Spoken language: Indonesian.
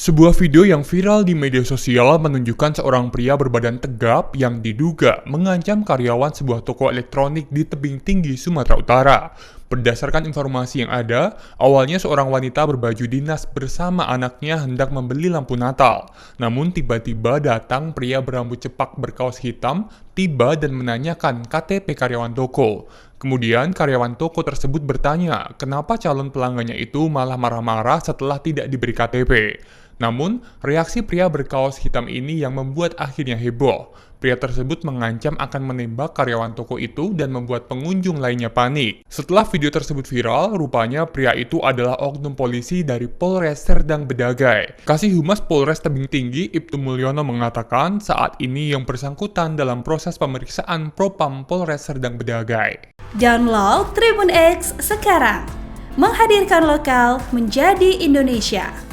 Sebuah video yang viral di media sosial menunjukkan seorang pria berbadan tegap yang diduga mengancam karyawan sebuah toko elektronik di tebing tinggi Sumatera Utara. Berdasarkan informasi yang ada, awalnya seorang wanita berbaju dinas bersama anaknya hendak membeli lampu Natal. Namun tiba-tiba datang pria berambut cepak berkaos hitam, tiba dan menanyakan KTP karyawan toko. Kemudian karyawan toko tersebut bertanya, kenapa calon pelanggannya itu malah marah-marah setelah tidak diberi KTP. Namun, reaksi pria berkaos hitam ini yang membuat akhirnya heboh. Pria tersebut mengancam akan menembak karyawan toko itu dan membuat pengunjung lainnya panik. Setelah video tersebut viral, rupanya pria itu adalah oknum polisi dari Polres Serdang Bedagai. Kasih Humas Polres Tebing Tinggi, Ibtu Mulyono mengatakan saat ini yang bersangkutan dalam proses pemeriksaan Propam Polres Serdang Bedagai. Download Tribun X sekarang, menghadirkan lokal menjadi Indonesia.